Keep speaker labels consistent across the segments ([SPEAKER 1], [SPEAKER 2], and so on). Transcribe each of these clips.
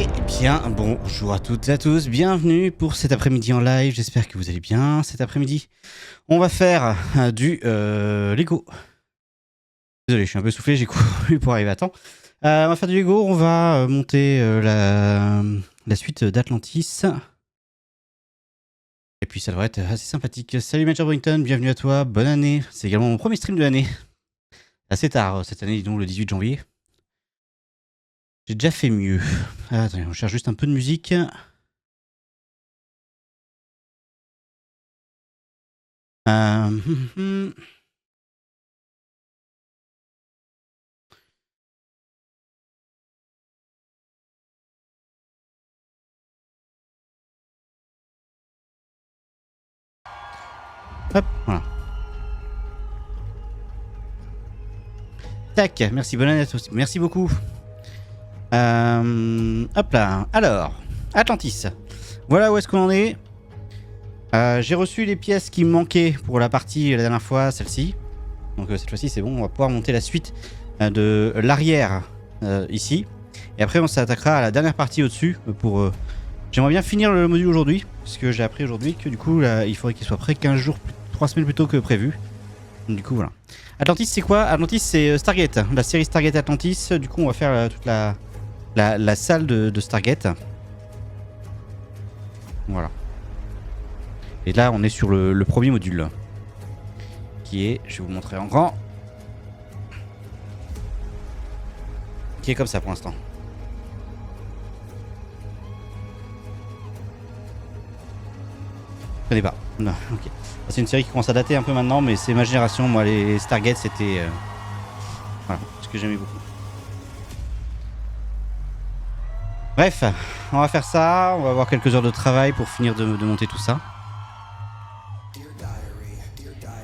[SPEAKER 1] Eh bien, bonjour à toutes et à tous, bienvenue pour cet après-midi en live, j'espère que vous allez bien. Cet après-midi, on va faire du Lego. Désolé, je suis un peu soufflé, j'ai couru pour arriver à temps. On va faire du Lego, on va monter la suite d'Atlantis. Et puis ça devrait être assez sympathique. Salut Major Brington, bienvenue à toi, bonne année. C'est également mon premier stream de l'année. Assez tard cette année, disons le 18 janvier. J'ai déjà fait mieux. Attendez, on cherche juste un peu de musique. Hop, voilà. Tac, merci, bonne année à tous. Merci beaucoup. Hop là. Alors, Atlantis. Voilà où est-ce qu'on en est. J'ai reçu les pièces qui me manquaient pour la partie la dernière fois, celle-ci. Donc cette fois-ci, c'est bon, on va pouvoir monter la suite de l'arrière ici. Et après, on s'attaquera à la dernière partie au-dessus pour... J'aimerais bien finir le module aujourd'hui, parce que j'ai appris aujourd'hui que du coup, là, il faudrait qu'il soit prêt 15 jours, 3 semaines plus tôt que prévu. Donc, du coup, voilà. Atlantis, c'est quoi? Atlantis, c'est Stargate, la série Stargate Atlantis. Du coup, on va faire toute la salle de Stargate. Voilà. Et là, on est sur le premier module. Qui est, je vais vous montrer en grand. Qui est comme ça pour l'instant. Je connais pas. Non, ok. C'est une série qui commence à dater un peu maintenant, mais c'est ma génération. Moi, les Stargate, c'était... voilà, ce que j'aimais beaucoup. Bref, on va faire ça. On va avoir quelques heures de travail pour finir de monter tout ça.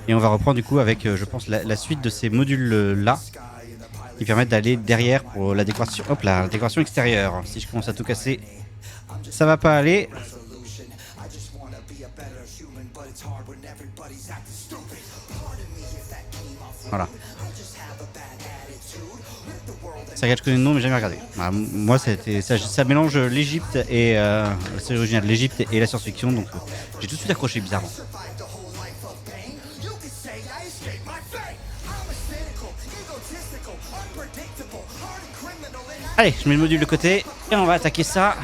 [SPEAKER 1] Et on va reprendre du coup avec, je pense, la suite de ces modules-là. Qui permettent d'aller derrière pour la décoration. Hop là, la décoration extérieure. Si je commence à tout casser, ça va pas aller. Voilà. Stargate, je connais le nom mais jamais regardé. Bah, moi ça mélange l'Egypte et la série originale, l'Egypte et la science-fiction, donc j'ai tout de suite accroché bizarrement. Allez, je mets le module de côté et on va attaquer ça.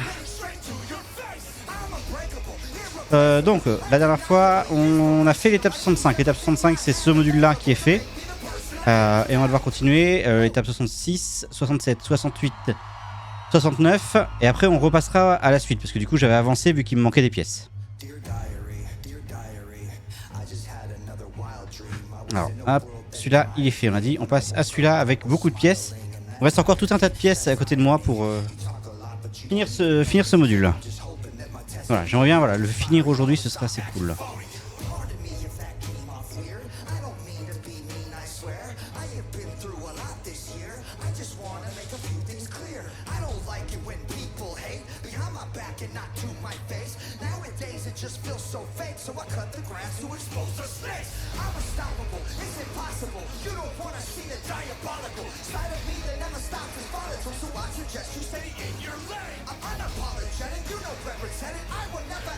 [SPEAKER 1] Donc la dernière fois on a fait l'étape 65. L'étape 65 c'est ce module là qui est fait. Et on va devoir continuer l'étape 66, 67, 68, 69 et après on repassera à la suite parce que du coup j'avais avancé vu qu'il me manquait des pièces. Alors hop, celui-là il est fait, on a dit. On passe à celui-là avec beaucoup de pièces. Il reste encore tout un tas de pièces à côté de moi pour finir ce module. Voilà, j'aimerais bien le finir aujourd'hui, ce sera assez cool.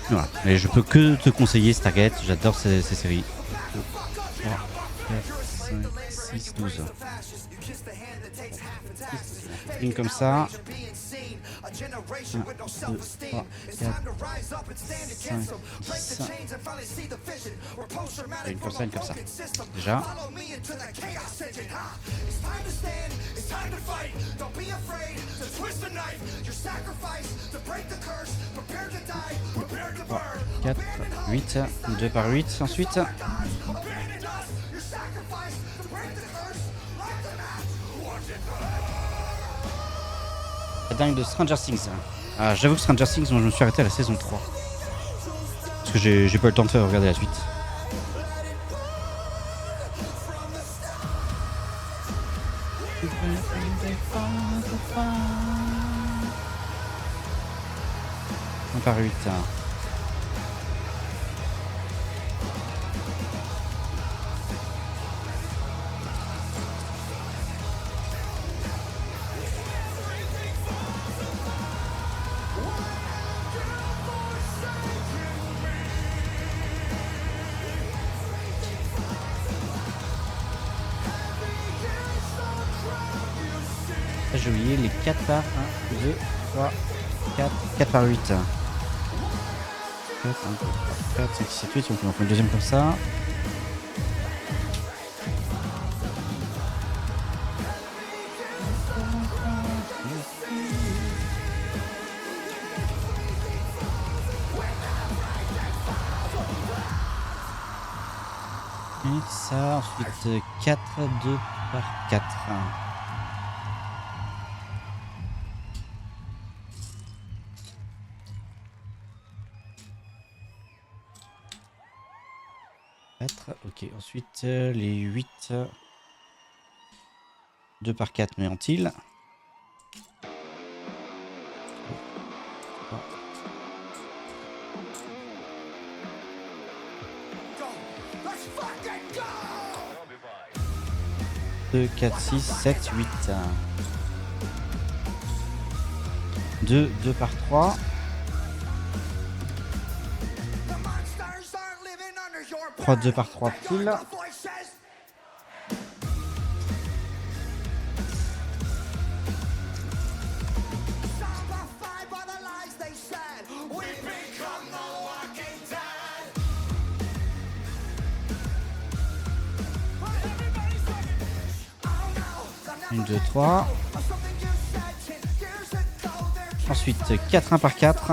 [SPEAKER 1] Voilà, et je peux que te conseiller Stargate, j'adore ces séries. 3, 4, 5, 6, 12. Une comme ça. 1, 2, 3, 4, 5, 6. Et une comme ça. Déjà. Trois, 4, 8, 2 par 8 ensuite. La dingue de Stranger Things. Ah, j'avoue que Stranger Things, moi je me suis arrêté à la saison 3. Parce que j'ai pas eu le temps de faire regarder la suite. Un par 8. j'ai oublié les 4 par 1, 2, 3, 4, 4 par 8. 4, 1, 2, 3, 4, 5, 6, 7, 8, donc on fait le deuxième comme ça. Et ça, ensuite 4, 2 par 4. Ok, ensuite les 8, 2 par 4 mais en til. Deux, 4, 6, 7, 8. 2, 2 par 3. 3, 2 par 3 pile. Une, 2, 3. Ensuite 4, 1 par 4.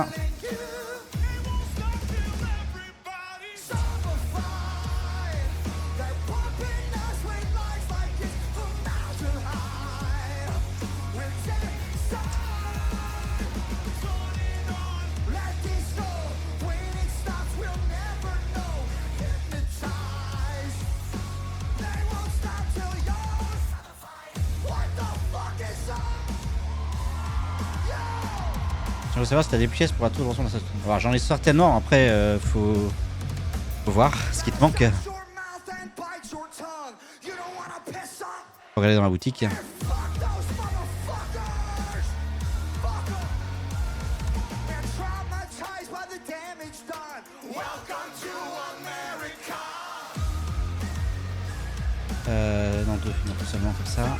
[SPEAKER 1] Je veux savoir si t'as des pièces pour la tour de rançon dans cette... Alors j'en ai certainement, après faut voir ce qui te manque. Faut regarder dans la boutique. Non, deux seulement comme ça.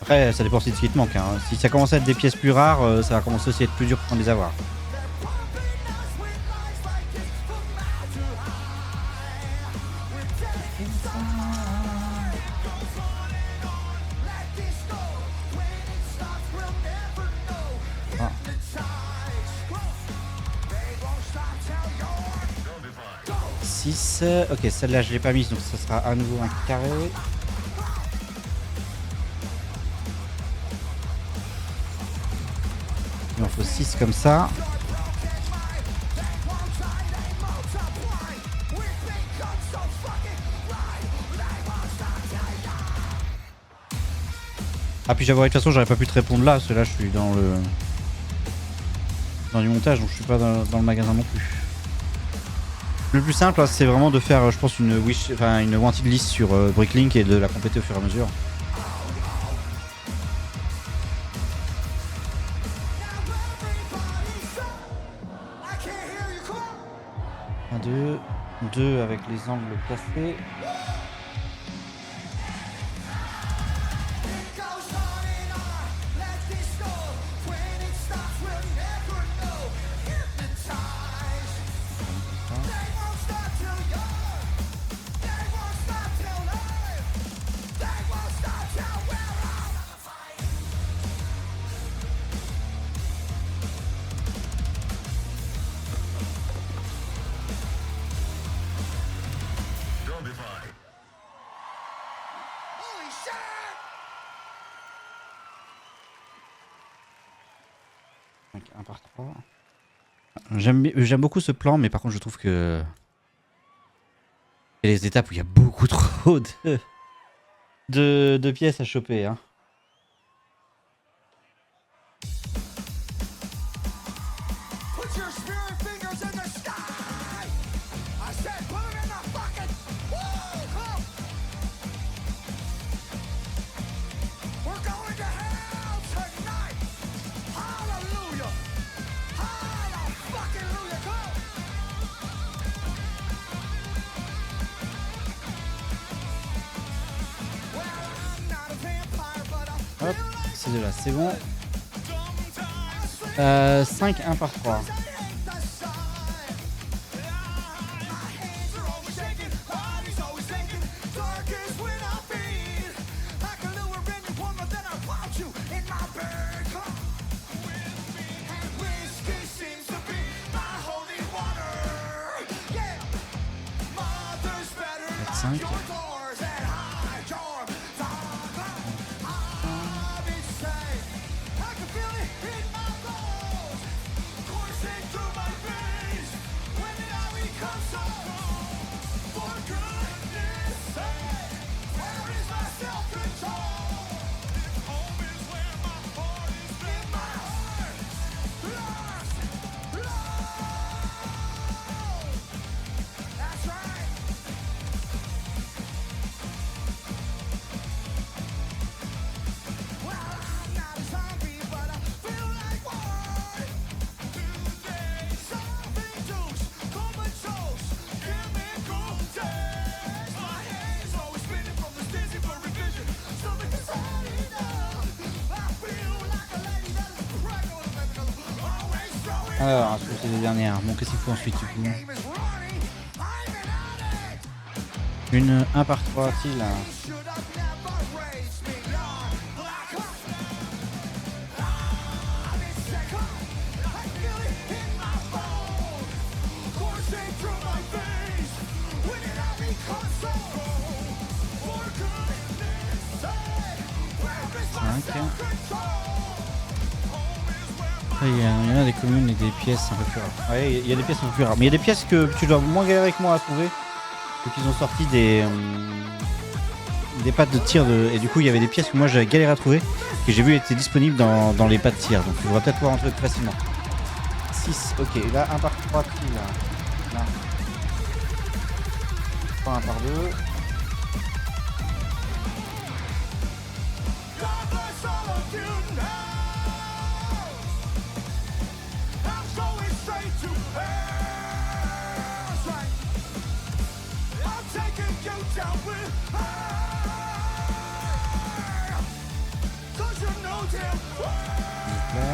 [SPEAKER 1] Après, ça dépend aussi de ce qui te manque. Hein. Si ça commence à être des pièces plus rares, ça va commencer aussi à être plus dur pour les avoir. Ah. 6. Ok, celle-là je l'ai pas mise, donc ça sera à nouveau un carré. Il en faut 6 comme ça. Ah puis j'avoue, de toute façon j'aurais pas pu te répondre là, parce que là je suis dans le... dans du montage, donc je suis pas dans le magasin non plus. Le plus simple, c'est vraiment de faire, je pense, une wanted list sur Bricklink et de la compléter au fur et à mesure. 1, 2, 2 avec les angles placés. Donc 1 par 3. J'aime beaucoup ce plan, mais par contre je trouve que il y a les étapes où il y a beaucoup trop de pièces à choper. Hein. Hop, ces deux là, c'est bon. 5, 1 par 3. Alors, c'est les dernières. Bon, qu'est-ce qu'il faut ensuite du coup? Une 1 par 3 til. Il y en a des communes et des pièces un peu plus rares. Ouais, il y a des pièces un peu plus rares. Mais il y a des pièces que tu dois moins galérer que moi à trouver. Donc ils ont sorti des pattes de tir et du coup il y avait des pièces que moi j'avais galéré à trouver que j'ai vu étaient disponibles dans les pattes de tir. Donc tu devras peut-être pouvoir en trouver facilement. 6, ok, là 1 par 3 tir là. 3, 1 par 2.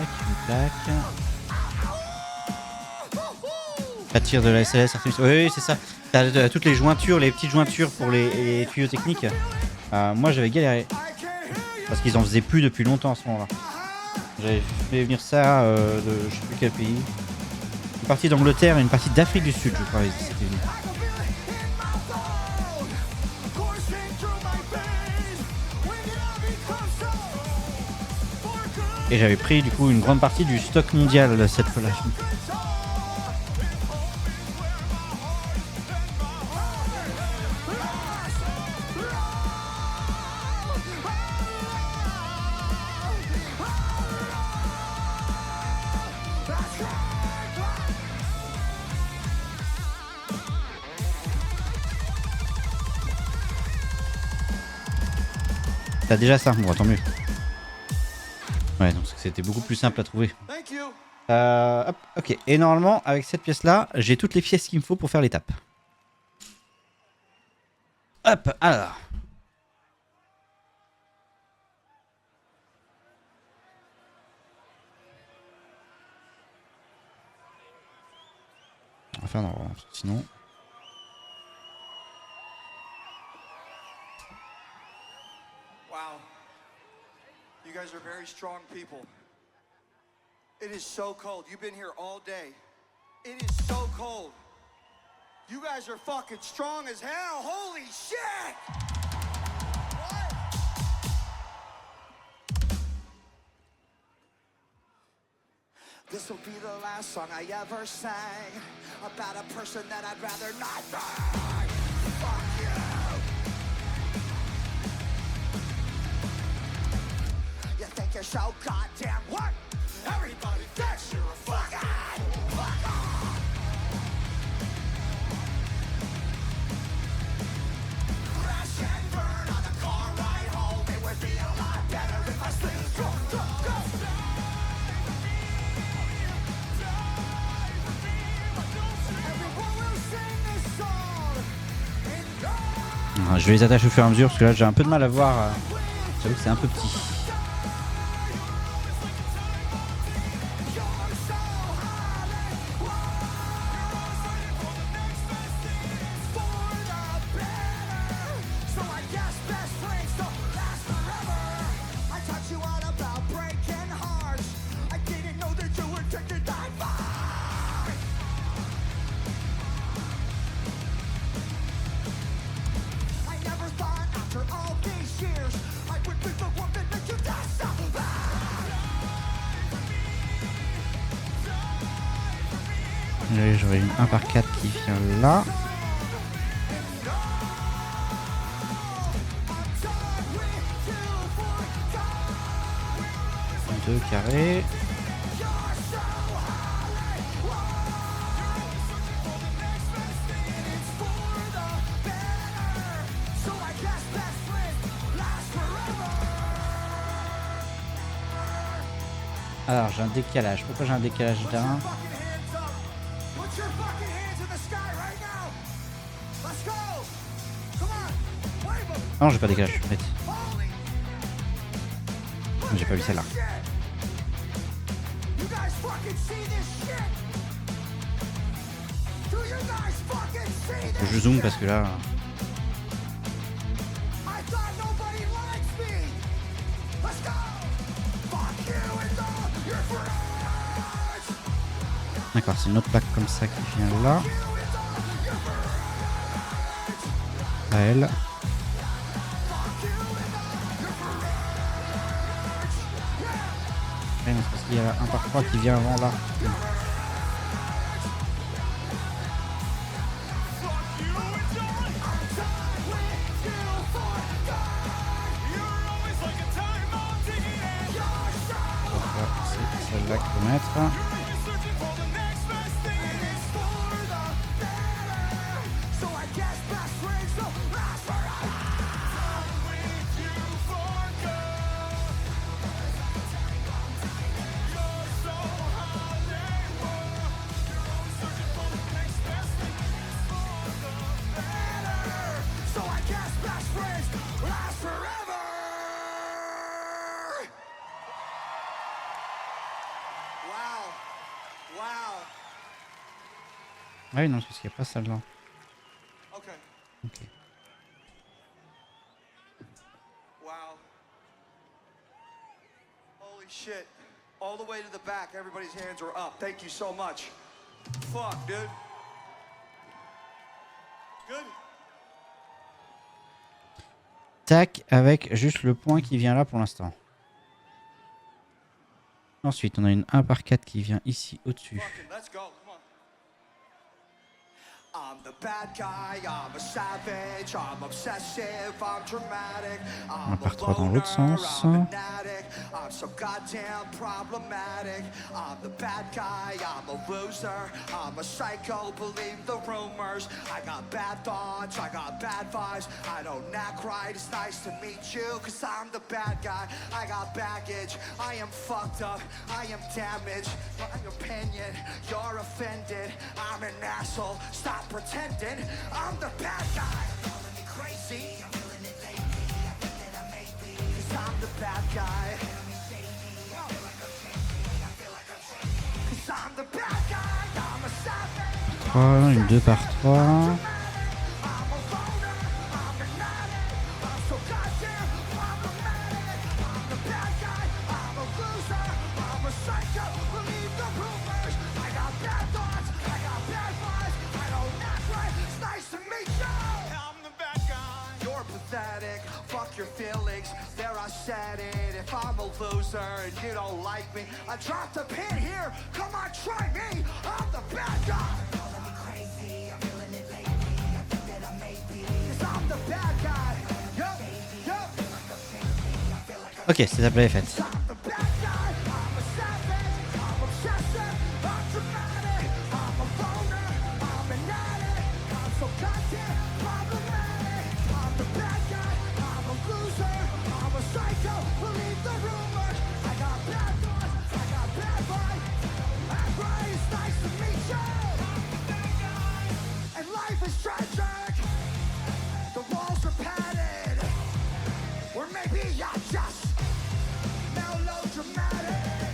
[SPEAKER 1] Une plaque. La tire de la SLS Artemis. Oui, c'est ça. T'as toutes les jointures, les petites jointures pour les tuyaux techniques. Moi j'avais galéré. Parce qu'ils en faisaient plus depuis longtemps à ce moment-là. J'avais fait venir ça de je sais plus quel pays. Une partie d'Angleterre et une partie d'Afrique du Sud, je crois. C'était venu. Et j'avais pris du coup une grande partie du stock mondial cette fois-là. T'as déjà ça? Bon, tant mieux. Ouais, donc c'était beaucoup plus simple à trouver. Hop, ok, et normalement, avec cette pièce-là, j'ai toutes les pièces qu'il me faut pour faire l'étape. Hop, alors. On va faire dans l'ordre, sinon...
[SPEAKER 2] You guys are very strong people. It is so cold. You've been here all day. It is so cold. You guys are fucking strong as hell. Holy shit! What? This will be the last song I ever sang about a person that I'd rather not thank. Fuck you! You think you're so goddamn what? Everybody thinks you're a fucking fuck off. Crash and burn on the car ride home. It would be a lot better if I sleep. Go, go, go. Everyone will sing this song.
[SPEAKER 1] Je vais les attacher au fur et à mesure parce que là j'ai un peu de mal à voir. J'avoue que c'est un peu petit. J'aurais une 1 par 4 qui vient là. Deux carrés. Alors j'ai un décalage. Pourquoi j'ai un décalage d'un? Ah non, j'ai pas de décalage, bête. J'ai pas vu celle-là. Je zoome parce que là... D'accord, c'est une autre plaque comme ça qui vient là. À elle. Ouais, c'est parce qu'il y a un par 3 qui vient avant là. C'est celle-là qu'il faut mettre. Ah oui, non, parce qu'il n'y a pas celle-là.
[SPEAKER 2] Ok.
[SPEAKER 1] Ok.
[SPEAKER 2] Wow. Holy shit. All the way to the back, everybody's hands are up. Thank you so much. Fuck, dude. Good?
[SPEAKER 1] Tac, avec juste le point qui vient là pour l'instant. Ensuite, on a une 1 par 4 qui vient ici au-dessus.
[SPEAKER 2] Fucking, let's go. Come on. I'm the bad guy, I'm a savage, I'm obsessive, I'm dramatic,
[SPEAKER 1] On
[SPEAKER 2] I'm
[SPEAKER 1] part
[SPEAKER 2] a
[SPEAKER 1] 3 dans
[SPEAKER 2] loner,
[SPEAKER 1] l'autre sens.
[SPEAKER 2] I'm an addict, I'm so goddamn problematic, I'm the bad guy, I'm a loser, I'm a psycho, believe the rumors, I got bad thoughts, I got bad vibes, I don't act right, it's nice to meet you, cause I'm the bad guy, I got baggage, I am fucked up, I am damaged, my opinion, you're offended, I'm an asshole, stop pretending I'm the bad guy. You're calling me crazy. I'm feeling it lately. I think that I may be. Cause I'm the bad guy. Cause I'm the bad guy. I'm a savage.
[SPEAKER 1] 3, une 2 par 3.
[SPEAKER 2] Fuck your feelings, there I said it. If I'm a loser and you don't like me, I dropped a pin here. Come on, try me. I'm the bad guy. You're calling me crazy. I'm feeling it lately. I think that I may be. Cause I'm the bad guy. Yup, yup.
[SPEAKER 1] Ok, cette étape-là est faite.
[SPEAKER 2] I'm the bad guy. I'm a savage. I'm obsessive. I'm dramatic. I'm a loner. I'm an addict. I'm so goddamn problematic. I'm the bad guy. I'm a loser. I'm a psycho. Believe the rumors. I got bad thoughts. I got bad vibes. That's right. It's nice to meet you. I'm the bad guy. And life is tragic. The walls are padded. Or maybe you're just melodramatic.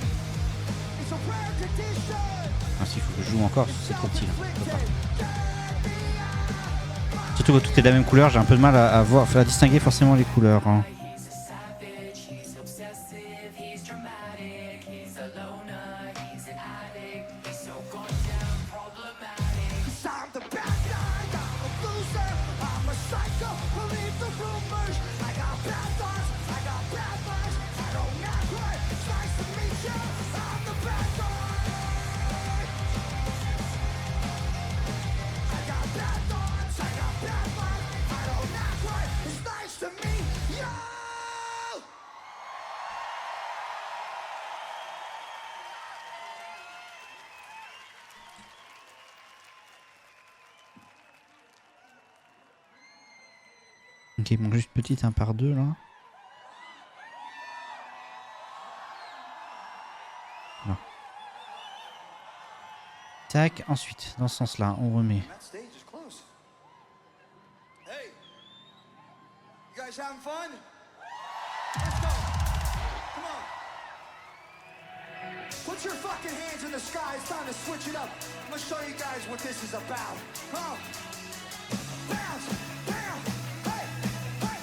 [SPEAKER 2] It's a rare condition.
[SPEAKER 1] Ah, s'il faut que je joue encore, c'est trop petit là. Je peux pas. Surtout que tout est de la même couleur, j'ai un peu de mal à voir, à distinguer forcément les couleurs. Hein. Ok, il manque juste petite 1 par 2 là. Non. Tac, ensuite, dans ce sens-là, on remet.
[SPEAKER 2] That stage is close. Hey, you guys having fun? Let's go. Come on. Put your fucking hands in the sky. It's time to switch it up. I'm gonna show you guys what this is about. Come on. Bounce, bam, hey, hey.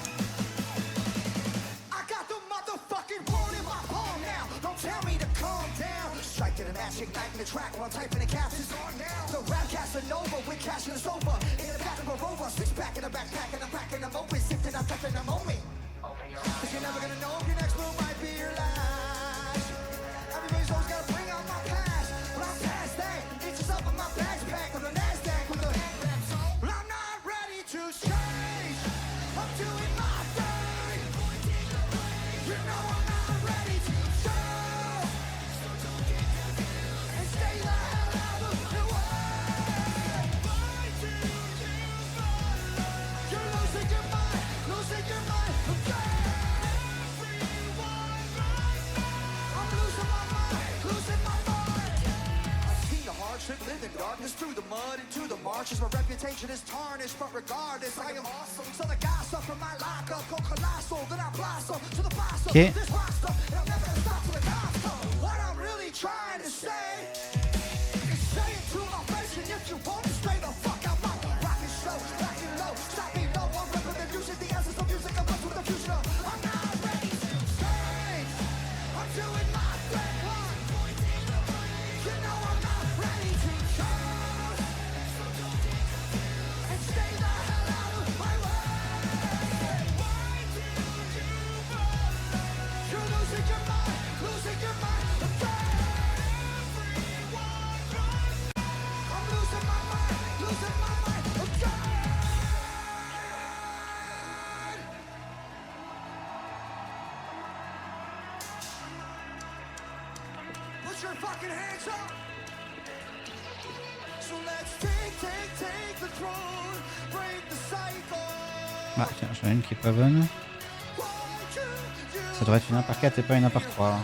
[SPEAKER 2] I got the motherfucking world in my palm now. Don't tell me to calm down. Striking a match, igniting the track while typing the captions on now. The rap Casanova with cash in the sofa. In the back of a Rover, 6-pack in a backpack, and I'm packing them open, sifting up in a moment. Cause you're never gonna know if your next move might be your last. Everybody's always gotta bring out my past, but I'm past that. Inches up in my backpack with a NASDAQ with a well, I'm not ready to change. I'm doing my thing. You know I'm not ready to show. And stay the hell out of the way. You're losing your mind, losing your mind. I'm losing my mind, losing my mind. I've seen the hardship, live in darkness, through the mud, into the marshes. My reputation is tarnished, but regardless, I am awesome. So the gossip from my lockup, go colossal, then I blossom to the boss of
[SPEAKER 1] Okay.
[SPEAKER 2] this roster. And I'm never gonna stop till the cops come. What I'm really trying to say is say it to my face, and if you want to stay the fuck out my rockin' show, rockin' low, stop me low, I'm ripping the music, the essence of music, I'm with the future. I'm not ready to change. I'm doing my thing. You know I'm not ready to change. And stay the hell out of my way. You're losing your mind, losing your mind again. I'm losing my mind again. Put your fucking hands up. So let's take the throne, break the cycle.
[SPEAKER 1] Ah, tiens, j'en ai une qui est pas bonne. Ça devrait être une 1 par 4 et pas une 1 par 3.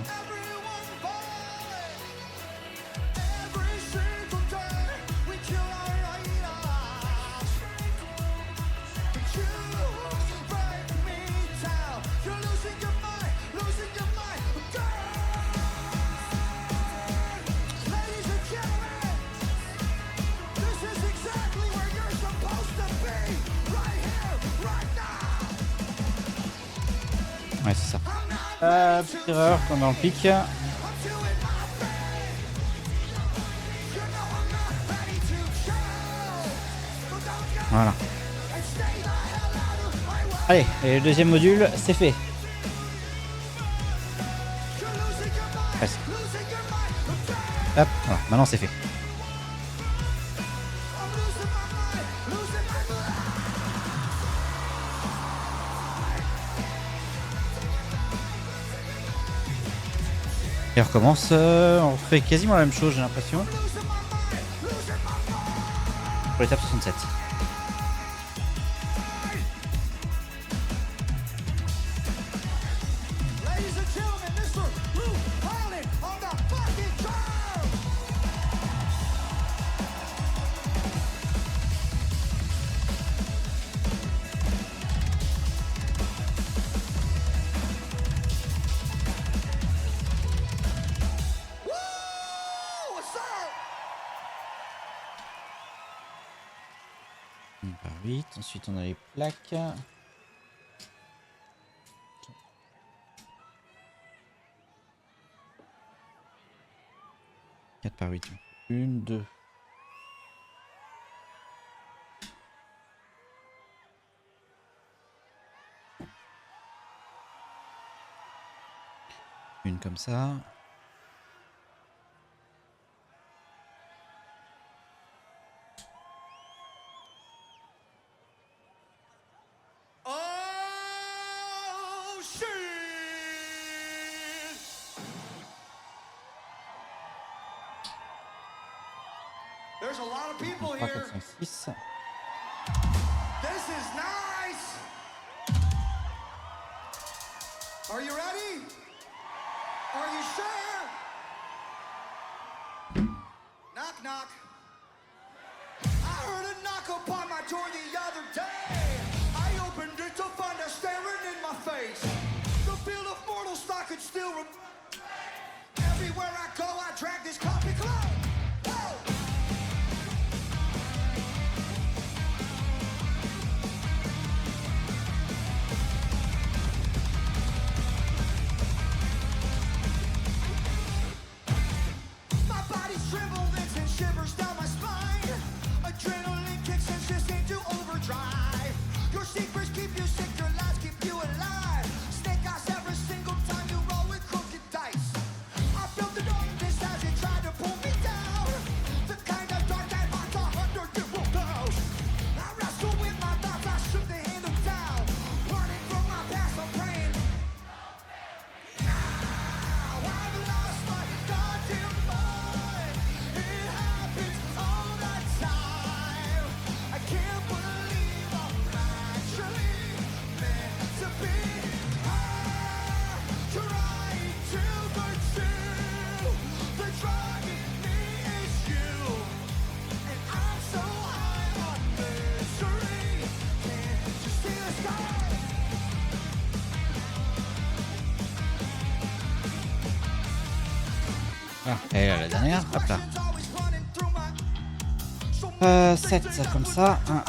[SPEAKER 1] Ouais, c'est ça. Petite erreur pendant le pic. Voilà. Allez, et le deuxième module, c'est fait. Presque. Hop, voilà, maintenant c'est fait. Et on recommence, on fait quasiment la même chose, j'ai l'impression. Pour l'étape 67. Par 8, ensuite on a les plaques. Quatre par 8. 1, 2. Une comme ça.
[SPEAKER 2] Oh shit! There's a lot of people
[SPEAKER 1] 3, 4,
[SPEAKER 2] here.
[SPEAKER 1] 5, 6.
[SPEAKER 2] This is nice. Are you ready? Are you sure? Knock, knock. I heard a knock upon my door the other day. I opened it to find her staring in my face. The field of mortal stock could still everywhere I go, I drag this coffee club. Whoa! My body's trembling and shivers down my spine. Adrenaline kicks and shifts into overdrive. Your secrets keep you sick, your lies keep you alive. Snake eyes every single time you roll with crooked dice. I felt the darkness as it tried to pull me down. The kind of dark that haunts 100 different ghosts. I wrestle with my thoughts, I shook the handle down. Running from my past, I'm praying. Now I've lost my goddamn mind. It happens all the time. I can't believe I'm actually meant to be high. Trying to pursue the drug in me is you, and I'm so high on misery. Can't you see the sky?
[SPEAKER 1] Ah, et là, la dernière, hop là. 7 comme ça. 1.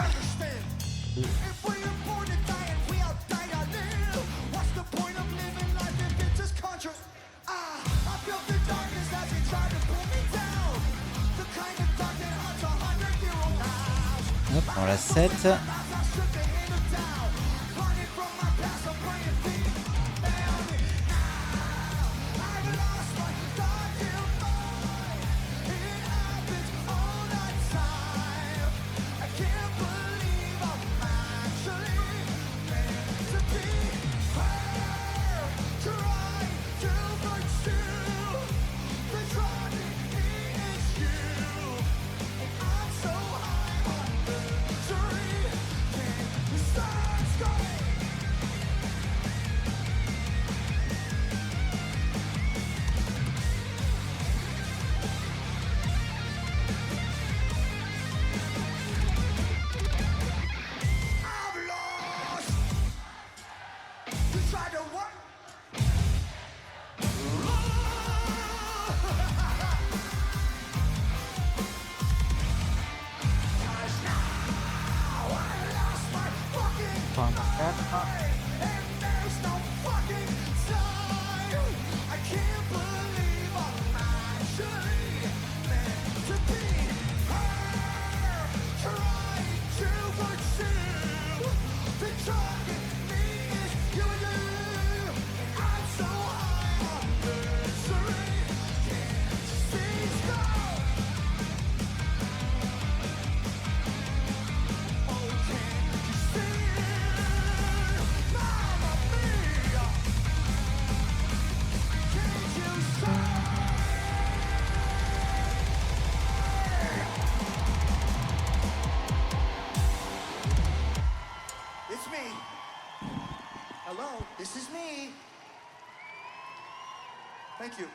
[SPEAKER 1] Hop, on la 7. It's me. Hello, this is me. Thank you.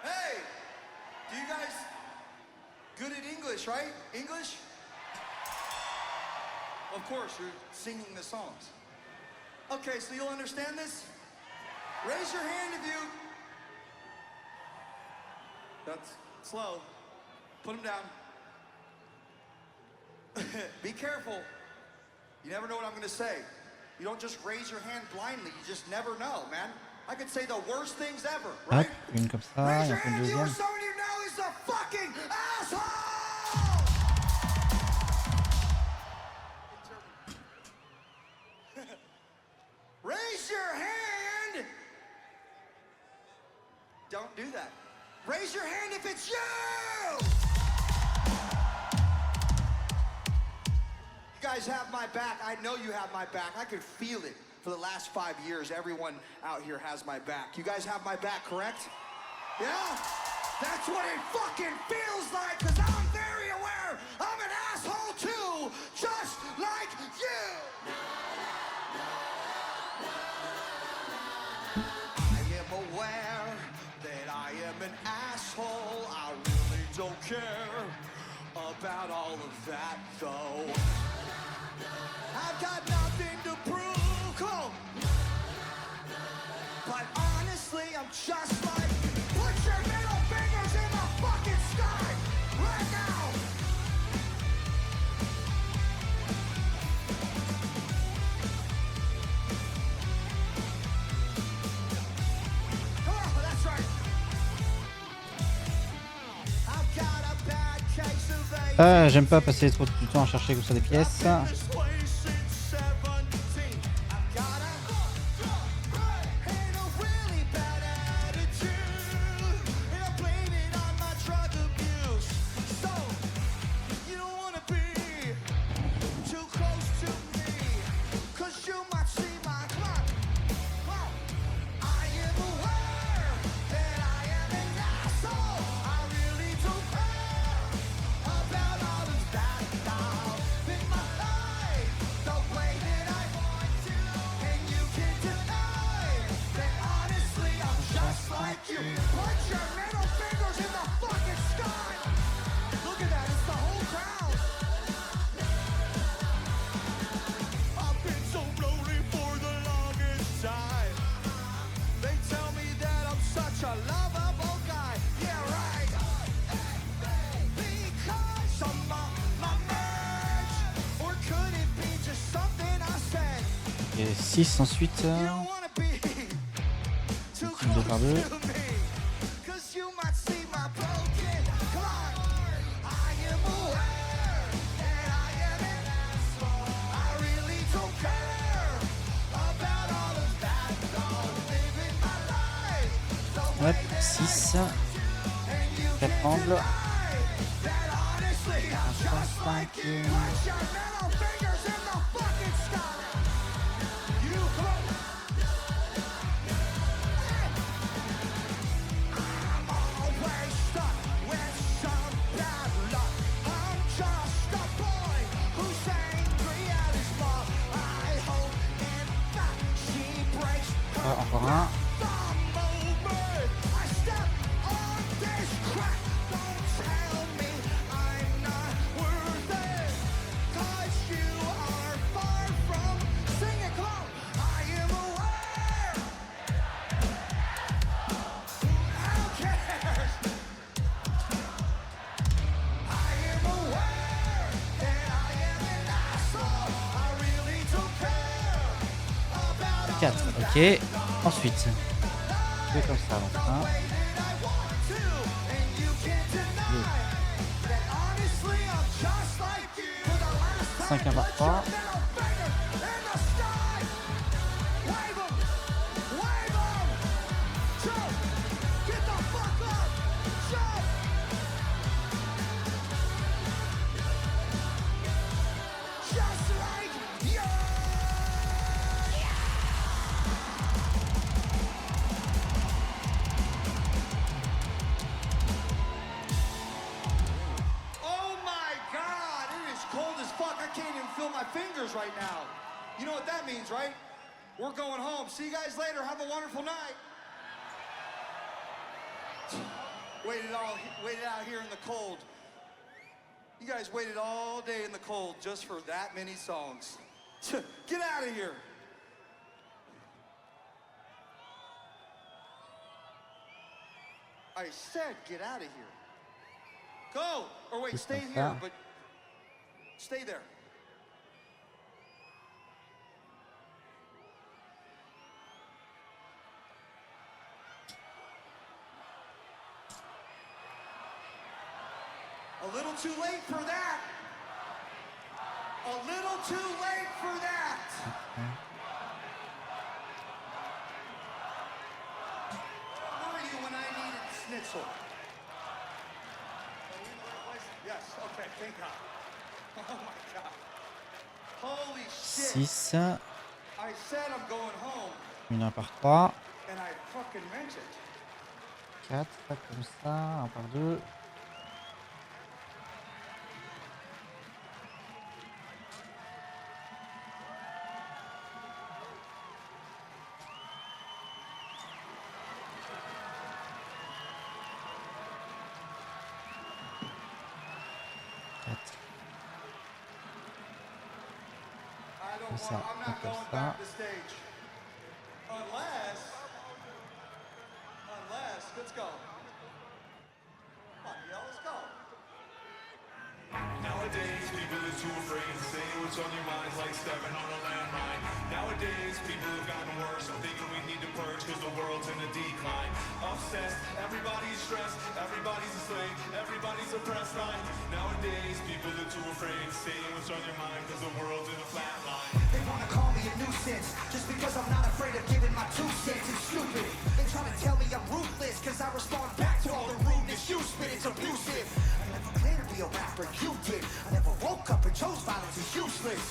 [SPEAKER 1] Hey, do you guys good at English, right? English? Of course, you're singing the songs. Okay, so you'll understand this? Raise your hand if you... That's slow. Put them down. Be careful. You never know what I'm gonna say. You don't just raise your hand blindly. You just never know, man. I could say the worst things ever, Hop,
[SPEAKER 2] right?
[SPEAKER 1] une comme ça,
[SPEAKER 2] Raise
[SPEAKER 1] et
[SPEAKER 2] your
[SPEAKER 1] on fait une
[SPEAKER 2] hand if you or
[SPEAKER 1] deuxième.
[SPEAKER 2] someone you know is a fucking asshole! Raise your hand! Don't do that. Raise your hand if it's you! You guys have my back. I know you have my back. I could feel it. For the last 5 years, everyone out here has my back. You guys have my back, correct? Yeah? That's what it fucking feels like, because I'm very aware I'm an asshole too, just like you. I am aware that I am an asshole. I really don't care about all of that, though. I've got nothing to prove, cool. But honestly, I'm just like, put your middle fingers in the fucking sky right now. Oh, that's right. I've got a bad case of
[SPEAKER 1] J'aime pas passer trop de temps à chercher comme ça des pièces. Et 6 ensuite. 2 par 2. Hop, 6. 4 angles. 5. Encore un. Ok, ensuite, je fais comme ça, donc 1, 5 1 par 3.
[SPEAKER 2] Right now. You know what that means, right? We're going home. See you guys later. Have a wonderful night. Waited out here in the cold. You guys waited all day in the cold just for that many songs. Get out of here. I said get out of here. Go! Or wait, stay here, but stay there. A little too late for that. A little too late for that. Where were you when I needed schnitzel? Yes, okay, thank God. Oh my God. Holy shit.
[SPEAKER 1] 6.
[SPEAKER 2] I said I'm going home,
[SPEAKER 1] Une 1 par 3.
[SPEAKER 2] and I fucking meant it.
[SPEAKER 1] 4, comme ça, 1 par 2.
[SPEAKER 2] I don't
[SPEAKER 1] Comme ça,
[SPEAKER 2] I'm not
[SPEAKER 1] comme
[SPEAKER 2] going
[SPEAKER 1] ça.
[SPEAKER 2] back to stage. Unless, let's go. Come on, yo, let's go.
[SPEAKER 3] Nowadays, people are too afraid to say what's on your mind, like stepping on a landmine. Nowadays, people have gotten worse. I'm thinking we need to purge because the world's in a decline. Obsessed, everybody's stressed, everybody's a slave, everybody's oppressed line. Nowadays, people are too afraid to say what's on your mind because the world's in a flat line.
[SPEAKER 2] They wanna call me a nuisance just because I'm not afraid of giving my 2 cents. It's stupid. They trying to tell me I'm ruthless because I respond back to all the rudeness you spit. It's abusive. I never planned to be a rapper, you did. I never woke up and chose violence. It's useless.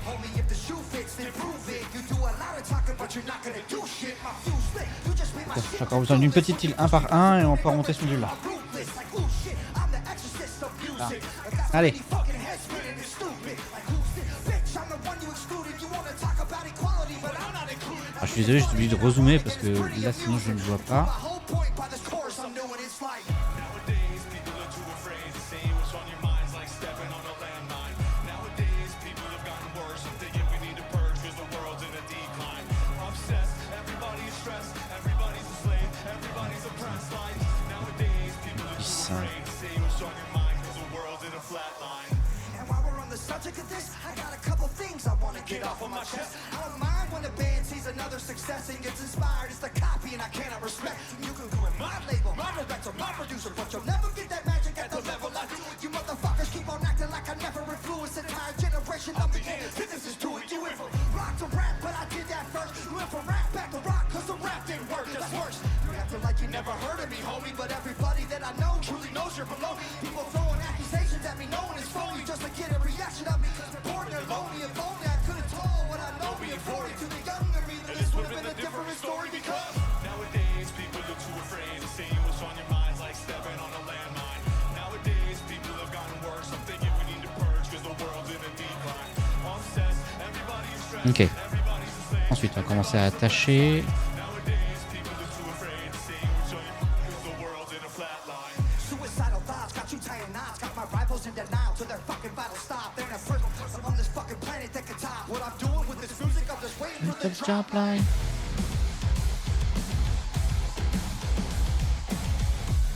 [SPEAKER 2] Homie, if the shoe fits, then prove it. You do a lot of talking, but you're not gonna do shit. My fuse lit. You just made my
[SPEAKER 1] J'ai encore besoin d'une petite île 1 par 1 et on peut remonter ce module là.
[SPEAKER 2] ruthless. Like, ooh, shit, I'm the exorcist of music. Like, that's
[SPEAKER 1] Allez.
[SPEAKER 2] really fucking head spinning is stupid. Like, who's this bitch? I'm the one you excluded. You wanna talk about equality, but I'm not included.
[SPEAKER 1] Ah, je suis désolé, j'ai oublié de rezoomer parce que là sinon je ne vois pas.
[SPEAKER 2] My whole point by this chorus I'm doing is like
[SPEAKER 3] Nowadays, people are too afraid to say what's on your minds, like stepping on a landmine. Nowadays, people have gotten worse. I'm thinking we need to purge because the world's in a decline. Obsessed, everybody's stressed, everybody's a slave, everybody's oppressed. Like nowadays, people are too afraid to say what's on your mind because the world's in a flat line.
[SPEAKER 2] and while we're on the subject of this, I got a couple things I wanna get off of my chest. I don't mind when a band sees another success and gets inspired. It's the copy and I cannot respect. You can go in my label, my director, my producer, but you'll never get that magic at the level I do. You motherfuckers keep on acting like I never influenced an entire generation of the game. Business is doing you went from rock to rap, but I did that first. You went from rap back to rock, cause the rap didn't work, that's worse. You acting like you never heard of me, homie, but everybody that I know truly knows you're below me. People throwing accusations at me, knowing it's phony, just to get a reaction of me. Cause they're bored, they're lonely, if only I could've told what I know being 40 to the younger me, then this would've been a different story because
[SPEAKER 3] Nowadays, people are too afraid to say what's on your minds, like stepping on a landmine. Nowadays, people have gotten worse. I'm thinking we need to purge because the world's in a decline. Obsessed, everybody's stressed,
[SPEAKER 1] Ok.
[SPEAKER 3] everybody's a slave.
[SPEAKER 1] Ensuite on va commencer à attacher.
[SPEAKER 3] Nowadays, people are too afraid to say what's on your mind because the world's in a flat line.
[SPEAKER 2] suicidal thoughts got you tying knots. Got my rivals in denial till their fucking vital stop. They're in a prison on this fucking planet that can top what I'm doing with this music. I'm just waiting for the drop.
[SPEAKER 1] line.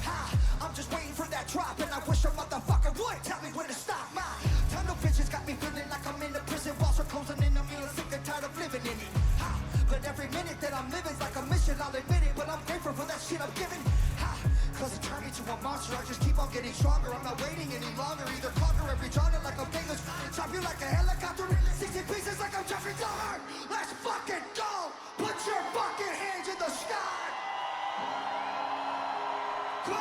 [SPEAKER 2] Ha! I'm just waiting for that drop, and I wish a motherfucker would tell me when to stop. My tunnel vision's got me feeling like I'm in the prison walls are closing in. I'm feeling sick and tired of living in it. Ha! But every minute that I'm living's like a mission. I'll admit it, but I'm grateful for that shit I'm giving. Ha! Cause it turned me to a monster. I just keep on getting stronger. I'm not waiting any longer. Either conquer every genre like I'm famous. Chop you like a helicopter. 60 pieces like I'm Jeffrey Dahmer. Let's fucking go! Put your fucking hands in the sky! Go!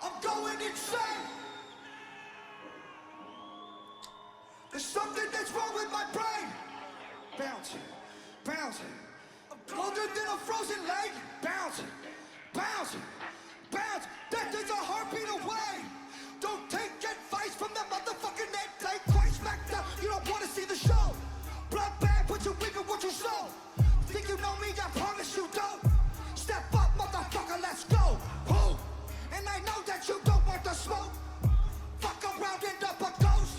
[SPEAKER 2] I'm going insane! There's something that's wrong with my brain! Bounce, bounce. I'm colder than a frozen lake. Bounce, bounce, bounce. Death is a heartbeat away. Don't take advice from that motherfucking neck. Take twice back down. You don't wanna see the show. Blood bag, but you reap what you sow. Think you know me? I promise you don't. Step up, motherfucker, let's go. Who? And I know that you don't want the smoke. Fuck around, end up a ghost.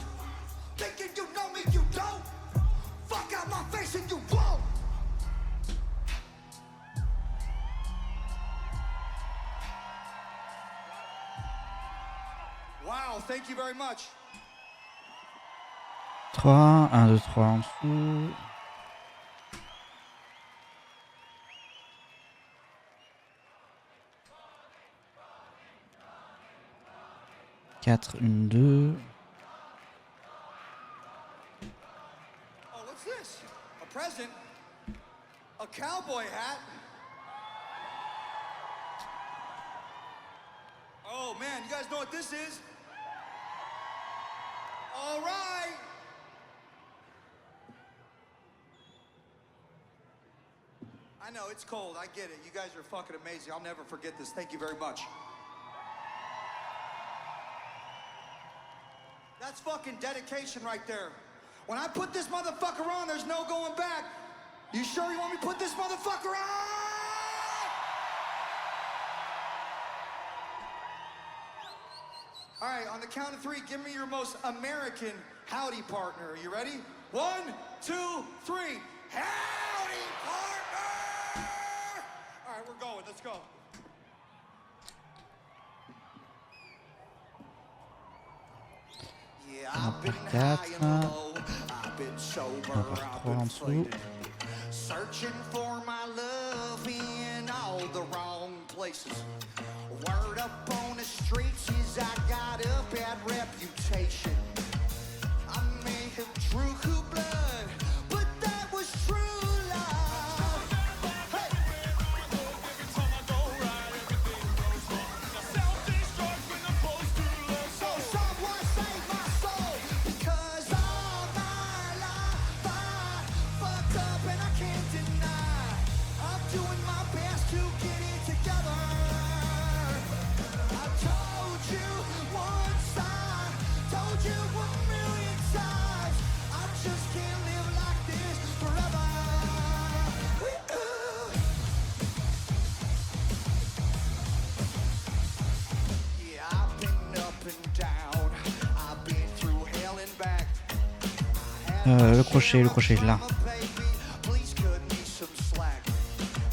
[SPEAKER 2] Thinking you know me, you don't. Fuck out my face and you won't. Wow, thank you very much.
[SPEAKER 1] 3, 1, 2, 3 en dessous. Quatre, une, deux.
[SPEAKER 2] Oh, what's this? A present? A cowboy hat? Oh man, you guys know what this is? All right. I know, it's cold. I get it. You guys are fucking amazing. I'll never forget this. Thank you very much. That's fucking dedication right there. When I put this motherfucker on, there's no going back. You sure you want me to put this motherfucker on? All right, on the count of 3, give me your most American howdy partner. Are you ready? 1, 2, 3. Howdy, partner! All right, we're going. Let's go. Yeah, I've been high and low. I've been sober. I've been faded. Searching for my love in all the wrong places. Word up on the streets is I got a bad reputation. I may have drew blood, but that was true love. Hey.
[SPEAKER 3] Every time I go right, everything goes wrong. I self-destruct when I'm close to love.
[SPEAKER 2] So someone save my soul, because all my life I fucked up and I can't deny. I'm doing my best to get it together. I told you once, I told you 1,000,000 times. I just can't live like this forever. Yeah, I've been up and down. I've been through hell and back.
[SPEAKER 1] Le crochet, là.
[SPEAKER 2] Please cut me some slack.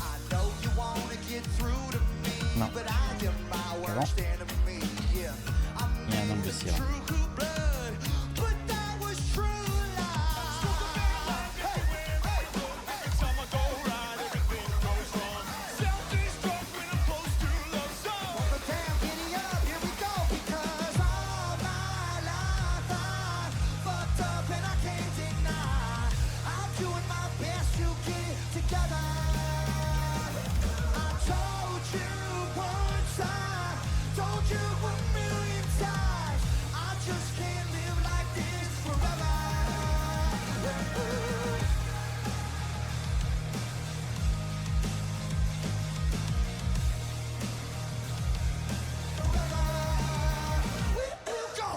[SPEAKER 2] I know you wanna get through to me,
[SPEAKER 1] Non.
[SPEAKER 2] but I am my worst enemy. Yeah, I'm
[SPEAKER 1] Il y a un homme de cire.
[SPEAKER 2] true blood, but that was true love. Hey, hey,
[SPEAKER 3] Every time I go right, everything goes wrong. Self-destruct when I'm close to love. So
[SPEAKER 2] but damn, giddy up, here we go, because all my life I fucked up and I can't deny. I'm doing my best to get it together. I told you once, I told you 1,000,000 times. I just can't live like this forever. Go!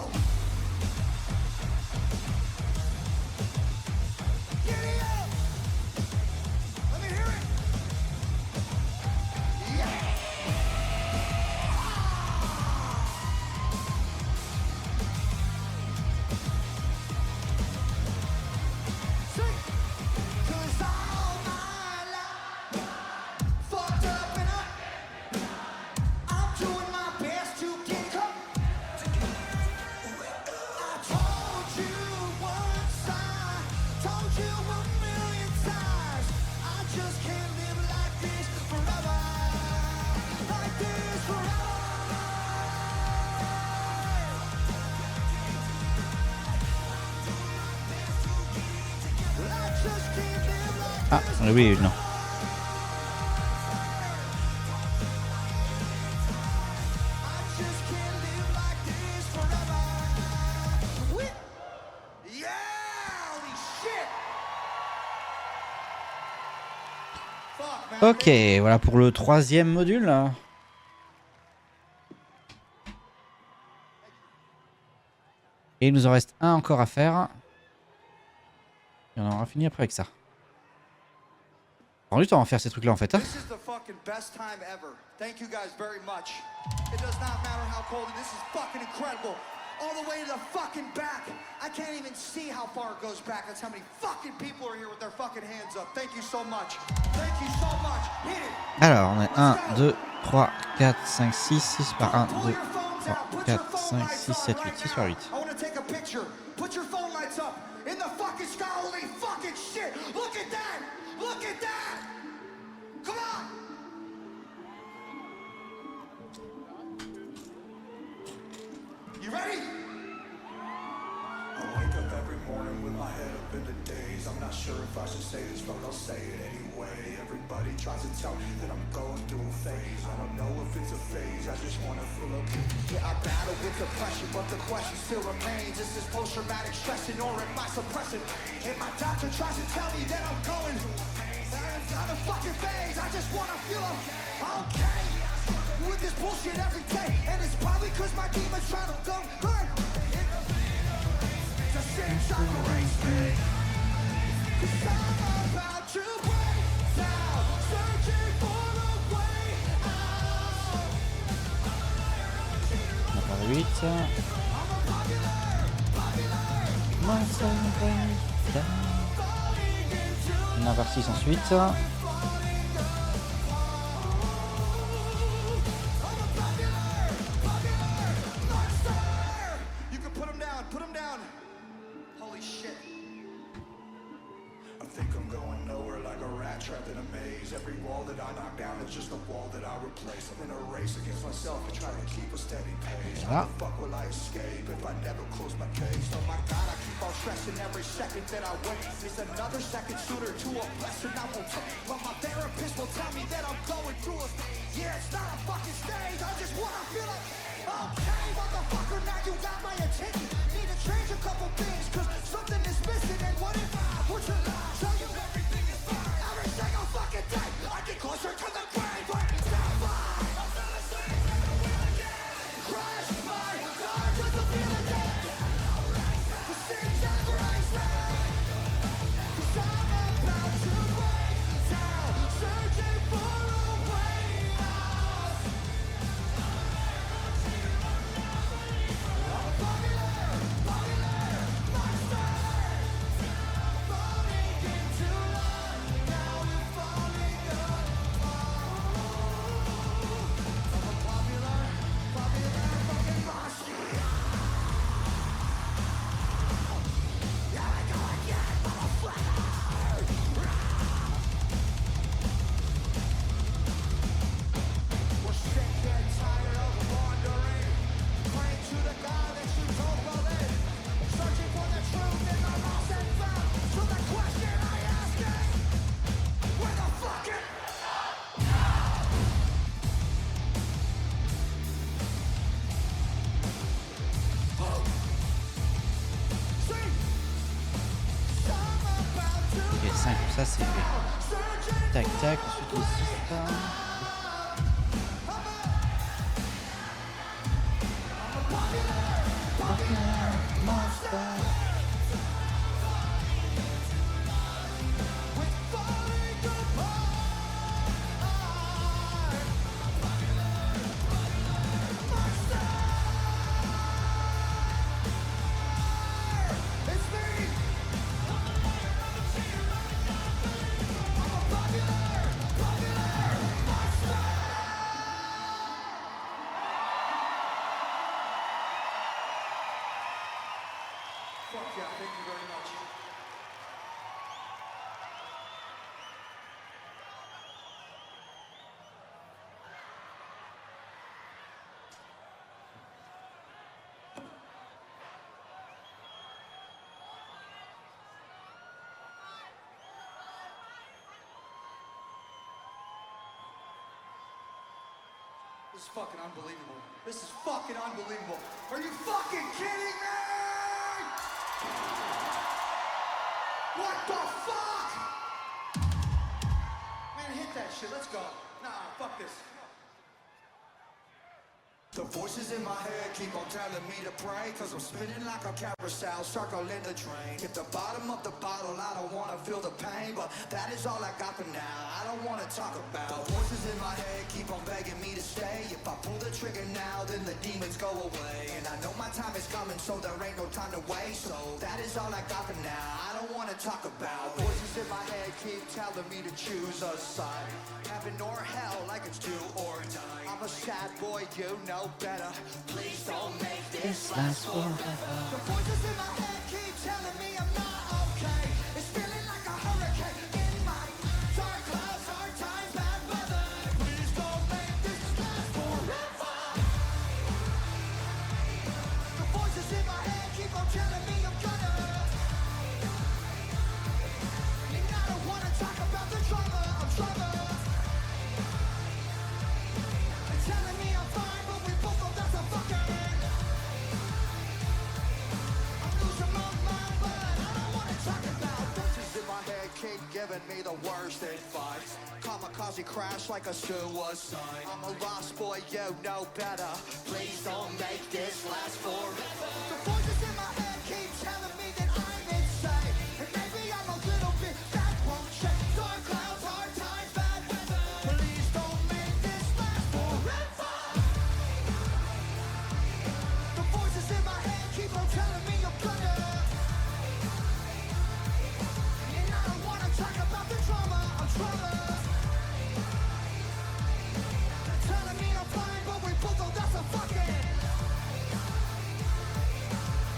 [SPEAKER 2] Giddy up! Let me hear it! Yeah! Sing! 'Cause all my life fucked up and I'm doing my best to get up. I told you once, I told you 1,000,000 times. I just can't live like this forever. Like this forever. I just can't live like
[SPEAKER 1] Ah, oui, non.
[SPEAKER 2] I just can't live like this forever. Yeah, holy shit. Fuck, man.
[SPEAKER 1] Ok, voilà pour le 3e module. Et il nous en reste un encore à faire. Et on aura fini après avec ça. On prend du temps à faire ces trucs-là en fait. Hein.
[SPEAKER 2] This is the fucking best time ever. Thank you guys very much. It does not matter how cold it is. This is fucking incredible. All the way to the fucking back. I can't even see how far it goes back. That's how many fucking people are here with their fucking hands up. Thank you so much. Thank you so much. Hit it.
[SPEAKER 1] Alors, on est 1, 2, 3, 4, 5, 6, 6 par 1,
[SPEAKER 2] Pull
[SPEAKER 1] 2,
[SPEAKER 2] your phones
[SPEAKER 1] 3,
[SPEAKER 2] out. Put your
[SPEAKER 1] 4,
[SPEAKER 2] phone
[SPEAKER 1] 5,
[SPEAKER 2] lights
[SPEAKER 1] 6,
[SPEAKER 2] up
[SPEAKER 1] 7, 8.
[SPEAKER 2] right
[SPEAKER 1] 6 par
[SPEAKER 2] now.
[SPEAKER 1] 8.
[SPEAKER 2] I want to take a picture. Put your phone lights up in the fucking sky. Holy fucking shit. Look at that. Look at that. Come on. You ready?
[SPEAKER 3] I wake up every morning with my head up in the daze. I'm not sure if I should say this, but I'll say it anyway. Everybody tries to tell me that I'm going through a phase. I don't know if it's a phase. I
[SPEAKER 2] just wanna feel okay. Yeah, I battle with depression, but the question still remains: is this post-traumatic stressing or am I suppressing? And my doctor tries to tell me that I'm going on a fucking phase. I just wanna feel okay with this bullshit every day, and it's probably cause my demons try to go hurt. The same operates me, cause I'm about to break down, searching for a way out.
[SPEAKER 1] On a par 8. On a par 6 ensuite.
[SPEAKER 2] You can put him down. Holy shit. I think I'm going nowhere like a rat trapped in a maze. Every wall that I knock down is just a wall that I replace. I'm in a race against myself to try to keep a steady pace. How the fuck will I escape if I never close my case? Oh my god, I keep on stressing every second that I wait. Is another second sooner to a blessing I won't take. But my therapist will tell me that I'm going through a yeah, it's not a fucking stage. I just wanna feel like okay, motherfucker, now you got my attention. Need to change a couple things, cause something is missing. And what if I were to lie? Tell you everything is fine. Every single fucking day, I get closer to the grave. But now I'm not saying that I will again. Crash my car to the feeling dead. The things that raise me, cause I'm about to break down, searching for a way out. I'm a popular monster, falling into love. Now we're falling apart. I'm a popular fucking monster. Here I go again, motherfucker. We're sick and tired of wandering, praying to the God that you don't believe, searching for the truth in the lost and found. So the question I ask is, where the fuck is? See, some about to
[SPEAKER 1] Ok, 5, ça c'est fait.
[SPEAKER 2] searching
[SPEAKER 1] Tac tac, ensuite le 6 là.
[SPEAKER 2] with falling apart. It's me. I'm a popular monster. Fuck yeah, thank you very much. This is fucking unbelievable. This is fucking unbelievable. Are you fucking kidding me? What the fuck? Man, hit that shit. Let's go. Nah, fuck this. The voices in my head keep on telling me to pray, cause I'm spinning like a carousel, circling the drain. Hit the bottom of the bottle, I don't wanna feel the pain, but that is all I got for now. I don't wanna talk about. The voices in my head keep on begging me to stay. If I pull the trigger now, then the demons go away. And I know my time is coming, so there ain't no time to waste. So that is all I got for now. I don't wanna talk about. Voices in my head keep telling me to choose a side, heaven or hell, like it's do or die. I'm a sad boy, you know better. Please don't make this last forever. The voices in my head keep telling me I'm not okay. It's feeling like a hurricane in my dark clouds, hard times, bad weather. Please don't make this last forever. The voices in my head keep on telling me I'm gonna. And I don't wanna talk about the trauma of trauma. They're telling me I'm fine, but giving me the worst advice. Kamikaze crash like a suicide. I'm a lost boy, you know better. Please don't make this last forever. The voices in my head keep telling me that I'm insane. And maybe I'm a little bit that won't change. Dark clouds, hard times, bad weather. Please don't make this last forever. The voices in my head keep on telling me I'm gonna. And I don't wanna talk about the trauma, I'm trauma. They're telling me I'm fine, but we both know that's a fucking.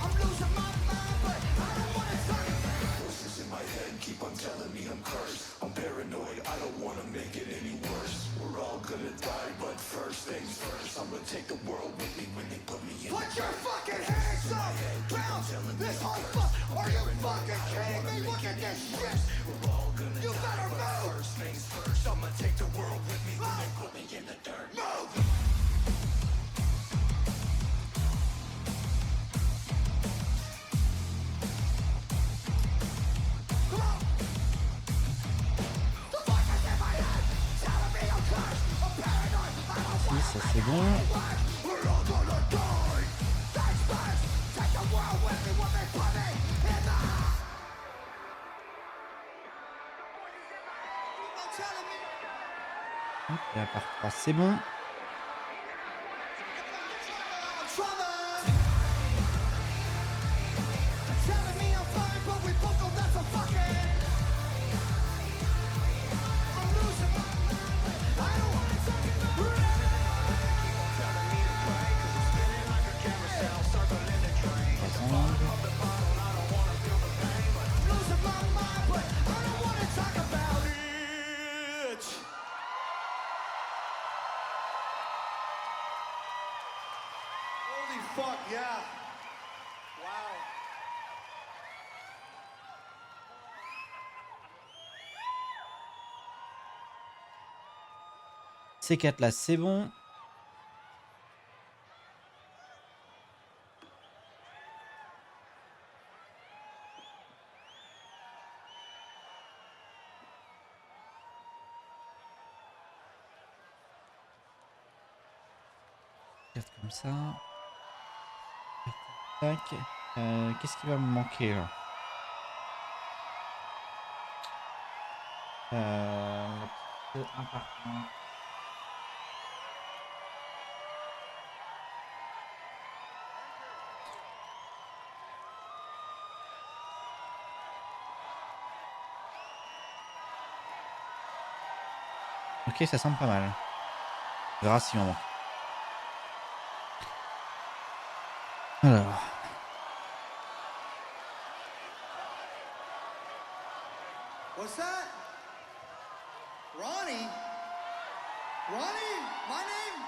[SPEAKER 2] I'm losing my mind, but I don't wanna talk about it.
[SPEAKER 3] Voices in my head keep on telling me I'm cursed. I'm paranoid, I don't wanna make it any worse. We're all gonna die, but first things first. I'm gonna take the world with me when they put me in.
[SPEAKER 2] Put your fucking hands up! Bounce! This whole fuck! Are you fucking kidding me? Look at this shit!
[SPEAKER 3] We're all gonna
[SPEAKER 2] You
[SPEAKER 3] die,
[SPEAKER 2] better
[SPEAKER 3] but
[SPEAKER 2] move!
[SPEAKER 3] first things first. I'm gonna take the world with me when they put me in the dirt.
[SPEAKER 2] Move! Come on! The voices in my head telling me I'm cursed. I'm paranoid. I don't
[SPEAKER 1] Si, ça c'est bon.
[SPEAKER 2] We're all gonna die. Thanks first. Take the world with me when they put me in the. Keep on telling me.
[SPEAKER 1] Hop, et la part 3, c'est bon.
[SPEAKER 2] I'm trouble. They're telling me I'm fine, but we both know that's a fucking. I'm losing my mind. I don't wanna talk about it. Telling me to pray 'cause I'm spinning like a carousel, circling the train.
[SPEAKER 1] Ensemble.
[SPEAKER 2] The bottle, I don't wanna feel the pain, but I'm losing my mind, but I don't wanna talk about it. Holy fuck, yeah. Wow.
[SPEAKER 1] Ces 4 là, c'est bon. Regarde comme ça. Tac. Qu'est-ce qui va me manquer là? Un par un. Ok, ça semble pas mal. On verra si on manque. Alors.
[SPEAKER 2] What's that? Ronnie? Ronnie? My name?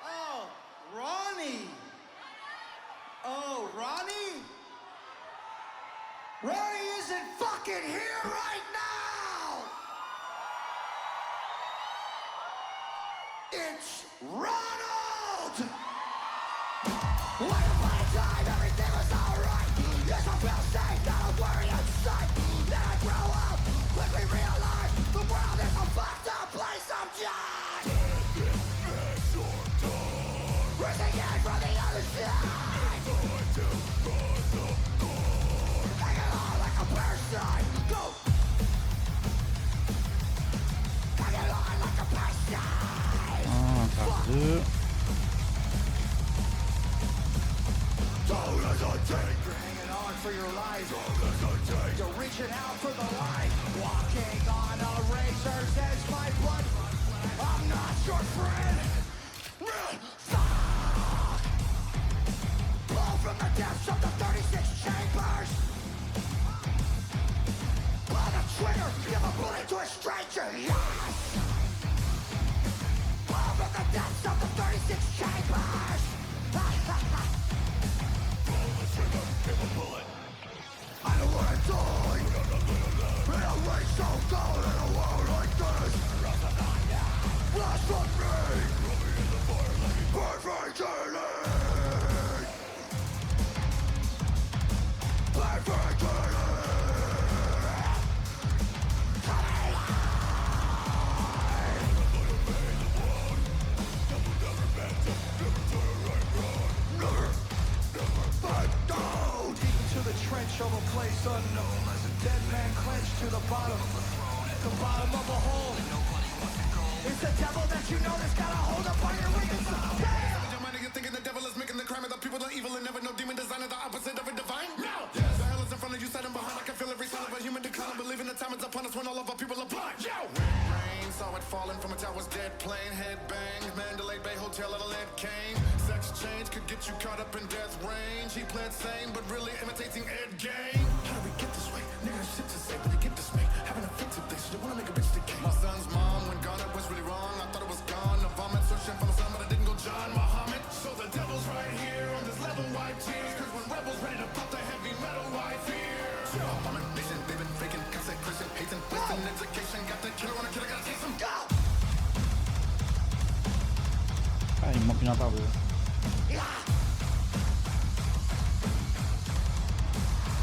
[SPEAKER 2] Oh, Ronnie. Oh, Ronnie? Ronnie isn't fucking here right now! It's Ronald! Once upon a time, everything was alright. Yes, I felt safe, not a worry inside. Then I grow up, quickly realize the world is a fucked up place. I'm just rising in from the other side. Hanging on like a parasite. Go! Hanging on like a parasite.
[SPEAKER 1] Un par deux.
[SPEAKER 2] Don't hesitate. You're hanging on for your life. Don't hesitate. You're reaching out for the light. Walking on a razor's edge, my blood. I'm not your friend. Fuck. Pull from the depths of the 36 chambers. Pull the trigger. Give a bullet to a stranger. Yes. Pull from the depths of the 36 chambers. I don't wanna die in a race so cold in a world like this. Last on me, perfect healing. Perfect healing. unknown as a dead man clenched to the bottom of a hole. It's the devil that you know that's got a hold up on your wings. Your mind, you're thinking the devil is making the crime of the people are evil and never know demon design is the opposite of a divine. No! Yes. The hell is in front of you, sitting behind. I can feel every sign of a human decline. Believing the time is upon us when all of our people are blind. Yo! Rain, saw it falling from a tower's dead plane. Head bang, Mandalay Bay Hotel at a lead cane. Sex change could get you caught up in death range. He played sane, but really imitating Ed Gein. How did we get this way? Niggas shit to say, but they get this way. Having offensive things, so they wanna make a bitch the game. My son's mom went gone, it was really wrong. I thought it was gone. A vomit, searching for the sun, but I didn't go John Muhammad. So the devil's right here on this level, white tears. Cause when rebels ready to pop the heavy metal, white fear. Abomination, they've been faking, consecration, hating, wasting education. Got the killer on a killer, gotta chase him. Go!
[SPEAKER 1] Ah, il me manque une interview.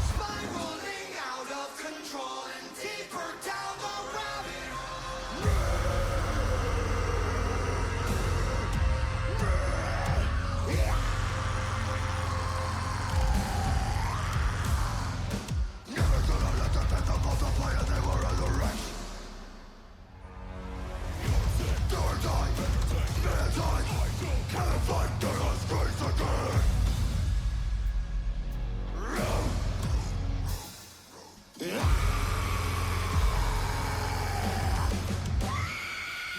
[SPEAKER 2] Spiraling out of control and deeper down the rabbit. Never gonna let the death multiply and they will resurrect. Do or die, better die. Can't fight the last grace again.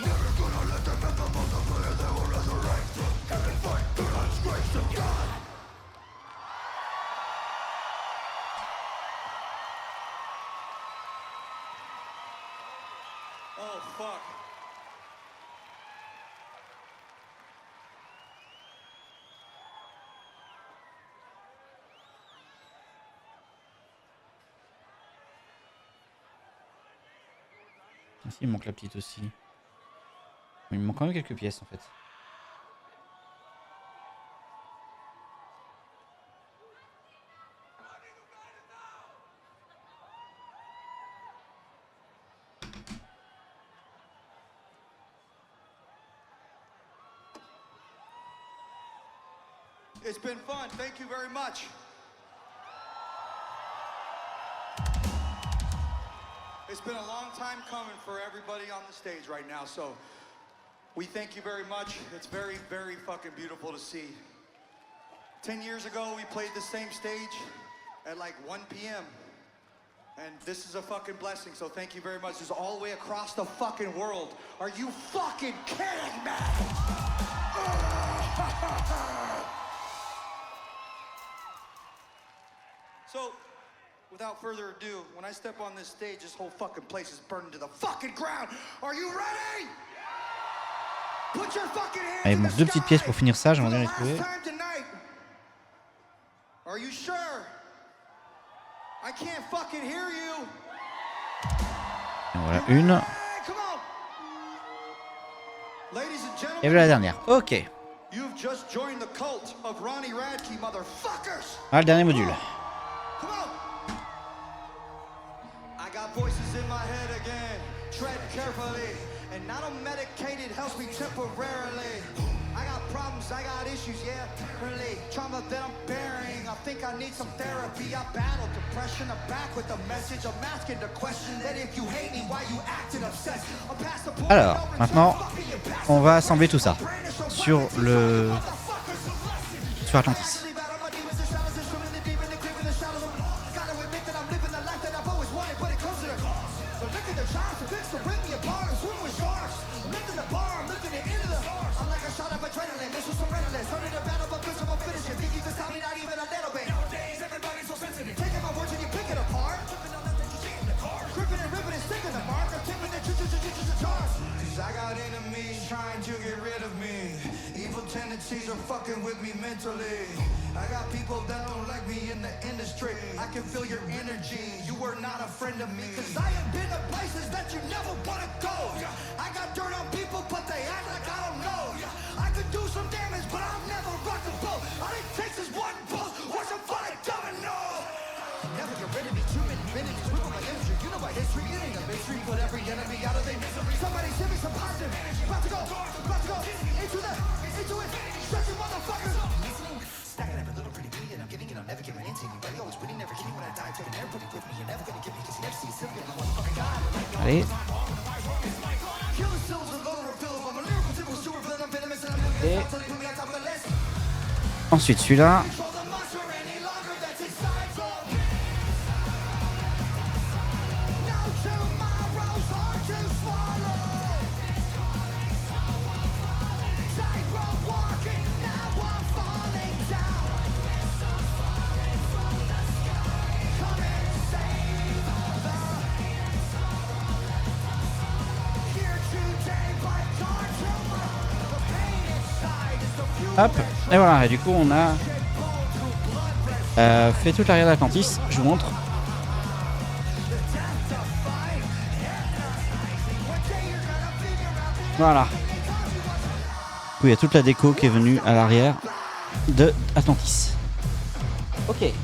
[SPEAKER 2] Never gonna let the death multiply and they will resurrect. Can't fight the last grace of God. Oh, fuck.
[SPEAKER 1] Ah, si, il me manque la petite aussi. Il me manque quand même quelques pièces en fait.
[SPEAKER 2] It's been fun. Thank you very much. It's been a long time coming for everybody on the stage right now, so we thank you very much. It's very, very fucking beautiful to see. 10 years ago, we played the same stage at like 1 p.m. And this is a fucking blessing, so thank you very much. This is all the way across the fucking world. Are you fucking kidding me? So, without further ado, when I step on this stage, this whole fucking place is burning to the fucking ground. Are you ready? Put your fucking hands
[SPEAKER 1] Ah, il
[SPEAKER 2] in
[SPEAKER 1] me
[SPEAKER 2] the
[SPEAKER 1] manque deux petites
[SPEAKER 2] sky
[SPEAKER 1] pièces pour finir ça,
[SPEAKER 2] for
[SPEAKER 1] j'aimerais
[SPEAKER 2] the
[SPEAKER 1] bien les
[SPEAKER 2] last
[SPEAKER 1] trouver.
[SPEAKER 2] time tonight. Are you sure? I can't fucking hear you.
[SPEAKER 1] Et voilà, une.
[SPEAKER 2] Hey, come on. Ladies and
[SPEAKER 1] Et
[SPEAKER 2] gentlemen,
[SPEAKER 1] voilà la dernière. Ok.
[SPEAKER 2] you've just joined the cult of Ronnie Radke, motherfuckers.
[SPEAKER 1] Ah, le dernier module.
[SPEAKER 2] Come on! I got voices in my head again. Tread carefully. And not unmedicated helps me temporarily. I got problems, I got issues, yeah, really. Trauma that I'm bearing. I think I need some therapy. I battle depression. I'm back with the message. I'm asking the question that if you hate me, why you acting obsessed? I'm past the point.
[SPEAKER 1] Alors, maintenant, on va assembler tout ça sur le... sur Atlantis.
[SPEAKER 2] I got enemies trying to get rid of me. Evil tendencies are fucking with me mentally. I got people that don't like me in the industry. I can feel your energy. You were not a friend of me. Cause I have been to places that you never wanna go. I got dirt on people, but they act like I don't know. I could do some damage, but I'll never rock the boat. All it takes is one pulse or some fun domino. Never get rid of me. Too many minutes. Whip on my energy. You know my history. It ain't a mystery. Put every enemy out of their misery. Somebody send me some positive. About to go into it. Stretch your motherfuckers. Stacking every little pretty beat and I'm getting it. I'm never giving in to anybody. Always winning, never kidding when I die. Taking everybody with me.
[SPEAKER 1] Allez. Et ensuite celui-là. Hop, et voilà, et du coup on a fait toute l'arrière d'Atlantis, je vous montre. Voilà. Du coup il y a toute la déco qui est venue à l'arrière de Atlantis. Ok.